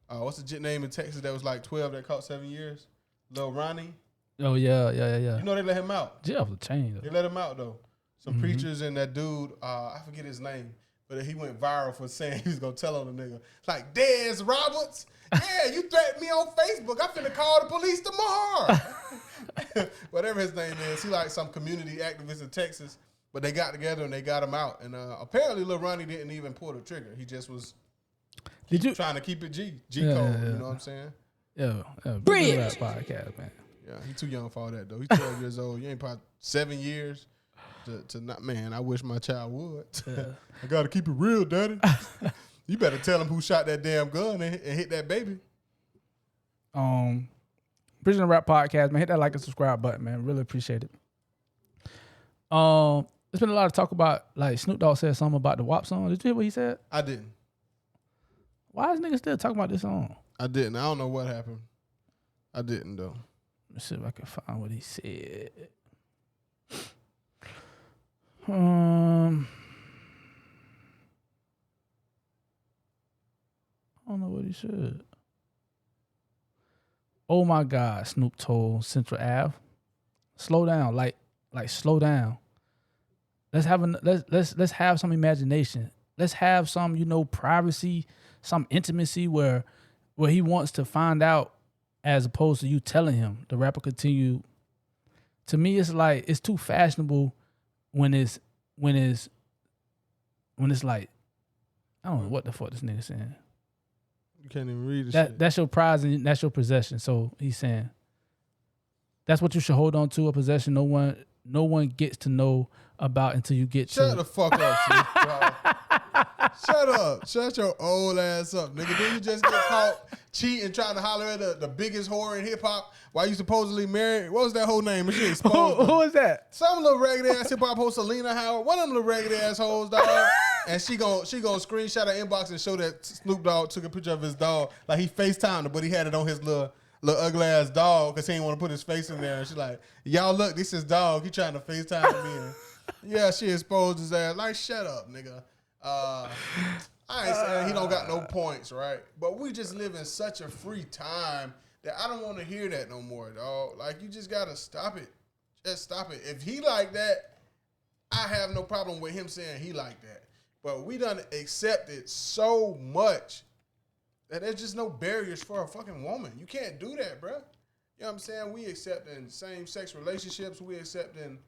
What's the jit name in Texas that was like 12 that caught 7 years? Lil Ronnie. Oh yeah. You know they let him out. Jail for change. They let him out though. Some preachers and that dude, I forget his name, but he went viral for saying he was gonna tell on the nigga. It's like, Dez Roberts, yeah, you threatened me on Facebook. I'm finna call the police tomorrow. Whatever his name is, he like some community activist in Texas. But they got together and they got him out. And apparently Lil Ronnie didn't even pull the trigger. He just was trying to keep it G code. You know what I'm saying? Yeah. Big Rap Podcast, man. Yeah, he too young for all that though. He's 12 years old. You ain't probably 7 years. To not, man, I wish my child would. Yeah. I gotta keep it real, daddy. You better tell him who shot that damn gun and hit that baby. Prisoner Rap Podcast, man. Hit that like and subscribe button, man. Really appreciate it. There's been a lot of talk about, like, Snoop Dogg said something about the WAP song. Did you hear what he said? I didn't. Why is niggas still talking about this song? I didn't. I don't know what happened. I didn't though. Let's see if I can find what he said. You should. Oh my God, Snoop told Central Ave, slow down, like slow down. Let's have some imagination. Let's have some, privacy, some intimacy where he wants to find out as opposed to you telling him. The rapper continued. To me, it's like it's too fashionable when it's like, I don't know what the fuck this nigga saying. You can't even read the shit. That's your prize and that's your possession. So he's saying that's what you should hold on to, a possession no one gets to know about until you get Shut to. the fuck up, shit. Shut up. Shut your old ass up, nigga. Did you just get caught cheating, trying to holler at the biggest whore in hip hop while you supposedly married? What was that whole name? She exposed Who was that? Some little ragged ass hip hop host, Selena Howard. One of them little ragged ass hoes, dog. And she gon' screenshot her inbox and show that Snoop Dogg took a picture of his dog. Like he FaceTimed her, but he had it on his little ugly ass dog because he didn't want to put his face in there. And she's like, y'all look, this is dog. He trying to FaceTime me. And yeah, she exposed his ass. Like, shut up, nigga. I ain't saying he don't got no points, right? But we just live in such a free time that I don't want to hear that no more, dog. Like, you just got to stop it. Just stop it. If he like that, I have no problem with him saying he like that. But we done accepted so much that there's just no barriers for a fucking woman. You can't do that, bro. You know what I'm saying? We accepting same-sex relationships. We accepting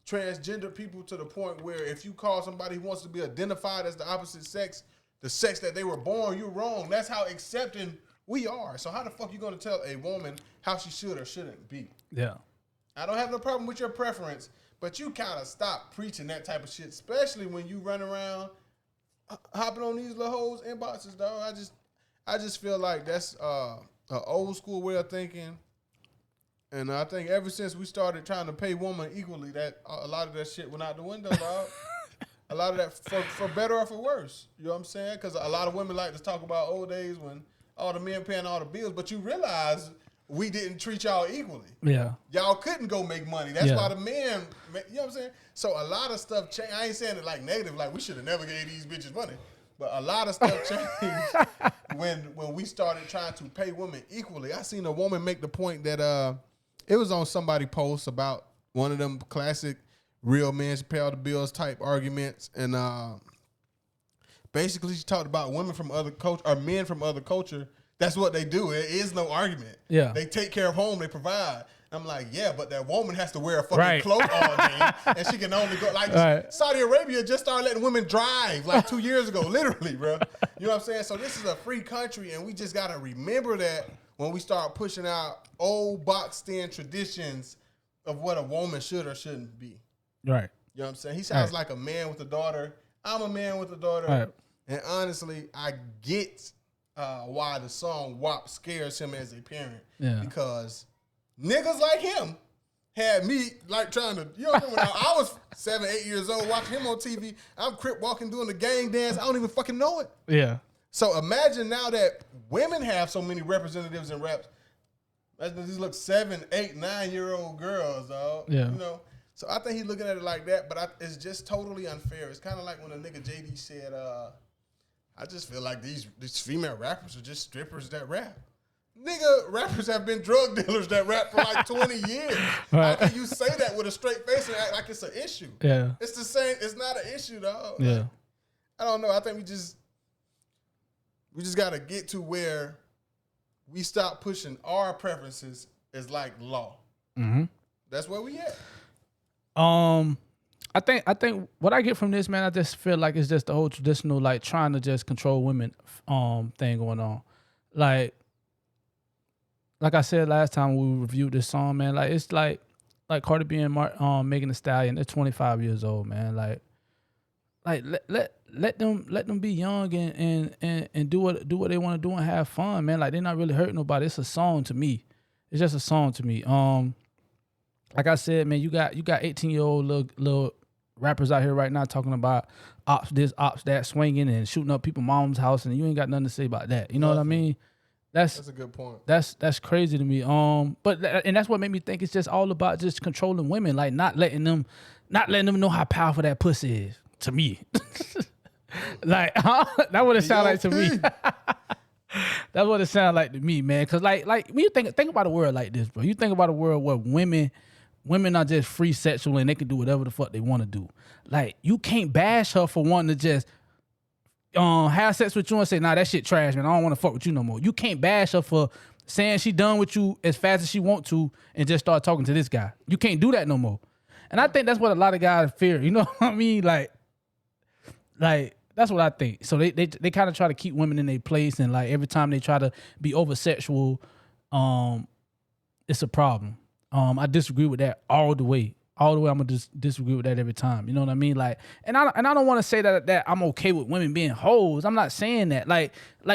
transgender people to the point where if you call somebody who wants to be identified as the opposite sex, the sex that they were born, you're wrong. That's how accepting we are. So how the fuck you going to tell a woman how she should or shouldn't be? Yeah. I don't have no problem with your preference, but you kind of stop preaching that type of shit, especially when you run around hopping on these little hoes inboxes, dog. I just feel like that's an old school way of thinking. And I think ever since we started trying to pay women equally, that a lot of that shit went out the window, dog. A lot of that for better or for worse. You know what I'm saying? Because a lot of women like to talk about old days when all the men paying all the bills, but you realize we didn't treat y'all equally. Yeah. Y'all couldn't go make money. That's why the men, you know what I'm saying? So a lot of stuff changed. I ain't saying it like negative, like we should have never gave these bitches money. But a lot of stuff changed when we started trying to pay women equally. I seen a woman make the point that it was on somebody post about one of them classic real men should pay all the bills type arguments. And basically she talked about women from other culture or men from other culture. That's what they do. It is no argument. Yeah. They take care of home, they provide. I'm like, yeah, but that woman has to wear a fucking cloak all day, and she can only go like Saudi Arabia just started letting women drive like 2 years ago, literally, bro. You know what I'm saying? So this is a free country, and we just gotta remember that when we start pushing out old boxed-in traditions of what a woman should or shouldn't be. Right. You know what I'm saying? He sounds like a man with a daughter. I'm a man with a daughter, and honestly, I get why the song WAP scares him as a parent, because niggas like him had me like trying to, you know what I mean? When I was 7, 8 years old watching him on TV, I'm crip walking doing the gang dance. I don't even fucking know it. Yeah. So imagine now that women have so many representatives in raps. These look 7, 8, 9-year-old girls, dog. Yeah. You know? So I think he's looking at it like that, but it's just totally unfair. It's kind of like when a nigga JD said, I just feel like these female rappers are just strippers that rap. Nigga, rappers have been drug dealers that rap for like 20 years. How can you say that with a straight face and act like it's an issue? Yeah. It's the same. It's not an issue, dog. Yeah. Like, I don't know. I think we just got to get to where we stop pushing our preferences as like law. Mm-hmm. That's where we at. I think what I get from this, man, I just feel like it's just the whole traditional, like, trying to just control women thing going on. Like I said last time we reviewed this song, man, like, it's like Cardi B and Megan Thee Stallion, they're 25 years old, man. Like let them be young and do what they want to do and have fun, man. Like, they're not really hurting nobody. It's a song to me. It's just a song to me. Like I said, man, you got 18-year-old little rappers out here right now talking about ops this, ops that, swinging and shooting up people's mom's house, and you ain't got nothing to say about that. You know what I mean? That's a good point. That's crazy to me. But that's what made me think it's just all about just controlling women, like not letting them know how powerful that pussy is. To me, like that would have sounded like to me. That's what it sounds like to me, man. Cause like when you think about a world like this, bro. You think about a world where women are just free sexual and they can do whatever the fuck they want to do. Like you can't bash her for wanting to just have sex with you and say, nah, that shit trash, man. I don't want to fuck with you no more. You can't bash her for saying she done with you as fast as she want to and just start talking to this guy. You can't do that no more. And I think that's what a lot of guys fear. You know what I mean? Like that's what I think. So they kind of try to keep women in their place, and like every time they try to be over sexual, it's a problem. I disagree with that all the way. All the way, I'm gonna disagree with that every time. You know what I mean? Like, and I don't want to say that I'm okay with women being hoes. I'm not saying that. Like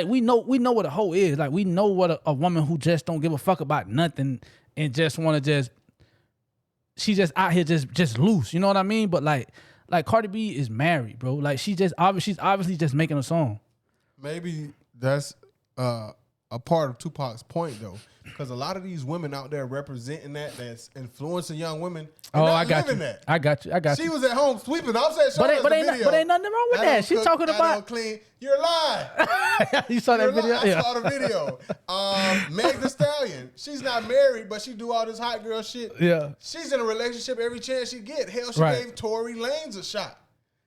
we know what a hoe is. Like we know what a woman who just don't give a fuck about nothing and just want to she's just out here just loose. You know what I mean? But like Cardi B is married, bro. Like she's obviously just making a song. Maybe that's a part of Tupac's point though. Because a lot of these women out there representing that's influencing young women. I got you. That. I got you. She was at home sweeping. I'm saying, but ain't nothing wrong with that. She's talking about clean. You're lying. You saw that video? I saw the video. Meg Thee Stallion. She's not married, but she do all this hot girl shit. Yeah. She's in a relationship every chance she get. Hell, she gave Tory Lanez a shot.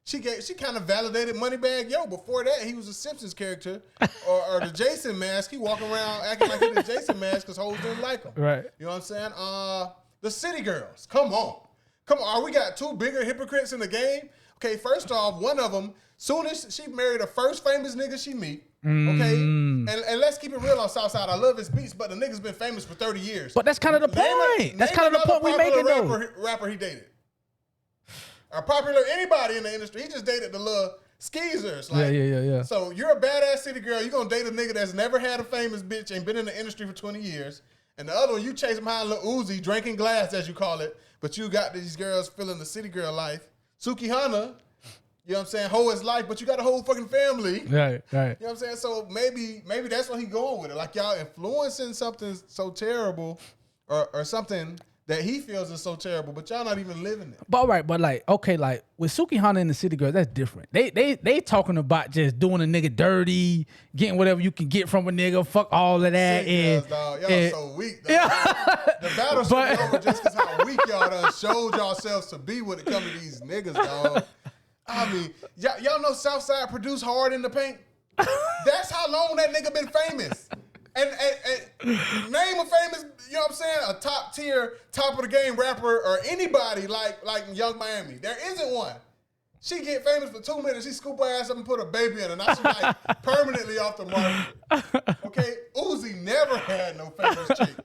She kind of validated Moneybagg Yo. Before that, he was a Simpsons character or the Jason mask. He walking around acting like he the Jason mask because hoes didn't like him. Right. You know what I'm saying? The City Girls. Come on. We got two bigger hypocrites in the game. Okay, first off, one of them, soon as she married the first famous nigga she meet, okay? And let's keep it real on Southside. I love his beats, but the nigga's been famous for 30 years. But that's kind of the point. That's kind of the point we making though. Rapper he dated. Or popular anybody in the industry. He just dated the little skeezers. Like, yeah. So you're a badass city girl. You're going to date a nigga that's never had a famous bitch and been in the industry for 20 years. And the other one, you chase behind Lil Uzi, drinking glass, as you call it. But you got these girls feeling the city girl life. Suki Hana, you know what I'm saying, hoe his life, but you got a whole fucking family. Right. You know what I'm saying? So maybe that's what he going with it. Like y'all influencing something so terrible or something that he feels is so terrible, but y'all not even living it. But all right, but like, okay, like with Suki Hana and the City Girls, that's different. They talking about just doing a nigga dirty, getting whatever you can get from a nigga, fuck all of that. Girls, dog. Y'all so weak, dog. Yeah. The battle should be over just because how weak y'all done showed yourselves to be when it comes to these niggas, dog. I mean, y'all know Southside produced Hard in the Paint? That's how long that nigga been famous. And name a famous, you know what I'm saying, a top tier, top of the game rapper or anybody like Young Miami. There isn't one. She get famous for 2 minutes, she scoop her ass up and put a baby in her. Now she like permanently off the market. Okay, Uzi never had no famous chick.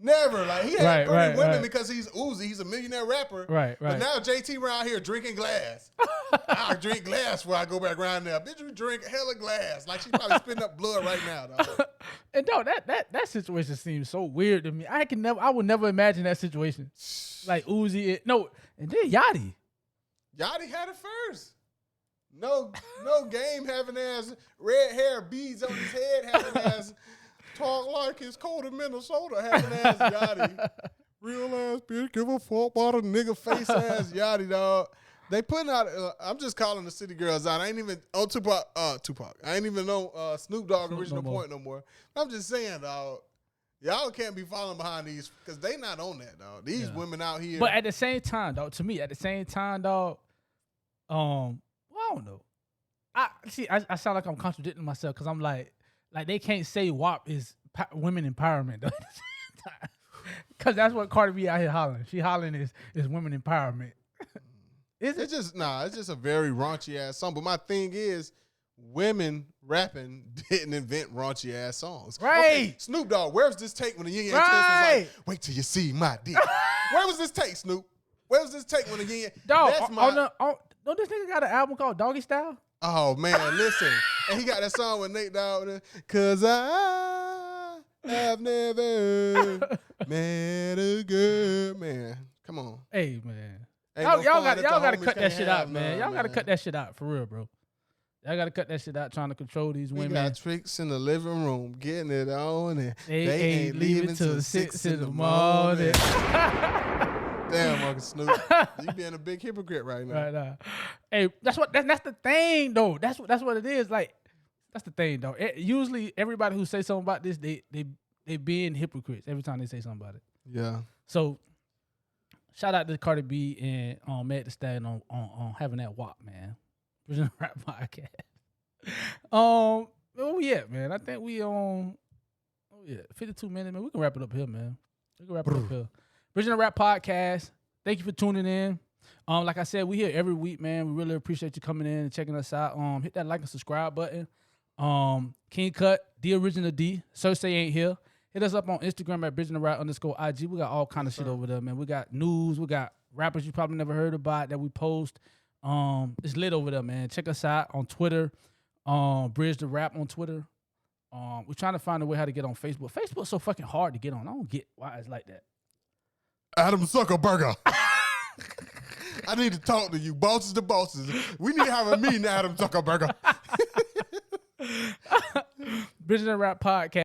Never. Like he had pretty women because he's Uzi. He's a millionaire rapper. Right. But now JT around here drinking glass. I drink glass before I go back around there. Bitch, you drink hella glass. Like she probably spitting up blood right now, dog. And dog, that situation seems so weird to me. I would never imagine that situation. Like Uzi, and then Yachty. Yachty had it first. No game having ass, red hair, beads on his head having ass. Talk like it's cold in Minnesota, having ass Yachty. Real ass bitch, give a fuck about a nigga face ass Yachty, dog. They putting out, I'm just calling the city girls out. I ain't even on Tupac. I ain't even know Snoop Dogg original point no more. I'm just saying, dog, y'all can't be following behind these because they not on that, dog. These women out here. But at the same time, dog, dog, I don't know. I sound like I'm contradicting myself because I'm like they can't say WAP is women empowerment though. Because that's what Cardi B out here hollering. She hollering is women empowerment. It's just a very raunchy ass song. But my thing is, women rapping didn't invent raunchy ass songs. Right. Okay, Snoop Dogg, where was this take when the Yin Yang Twins was like, wait till you see my dick? Where was this take, Snoop? Where was this take when the Yin Yang? Dog, don't this nigga got an album called Doggy Style? Oh man, listen. And he got that song with Nate Dogg, cause I have never met a girl. Man, come on. Hey man. Y'all gotta cut that shit out, man. Y'all gotta cut that shit out for real, bro. Y'all gotta cut that shit out trying to control these women. We got tricks in the living room, getting it on, and they ain't leaving till 6 in the morning. Damn, Uncle Snoop, you being a big hypocrite right now. Right now. Hey, that's the thing though. That's what it is. Like That's the thing, though. Usually, everybody who say something about this, they being hypocrites every time they say something about it. Yeah. So, shout out to Cardi B and Meg Thee Stallion on having that WAP, man. Original Rap Podcast. Where we at, man? I think we on 52 minutes, man. We can wrap it up here, man. We can wrap it up here. Original Rap Podcast. Thank you for tuning in. Like I said, we here every week, man. We really appreciate you coming in and checking us out. Hit that like and subscribe button. King Cut, The Original D. Cersei ain't here. Hit us up on Instagram at @BridgingTheRap_IG. We got all kind of shit over there, man. We got news. We got rappers you probably never heard about that we post. It's lit over there, man. Check us out on Twitter. Bridge the Rap on Twitter. We're trying to find a way how to get on Facebook. Facebook's so fucking hard to get on. I don't get why it's like that. Adam Zuckerberg. I need to talk to you, bosses to bosses. We need to have a meeting, Adam Zuckerberg. Bridging the Rap Podcast.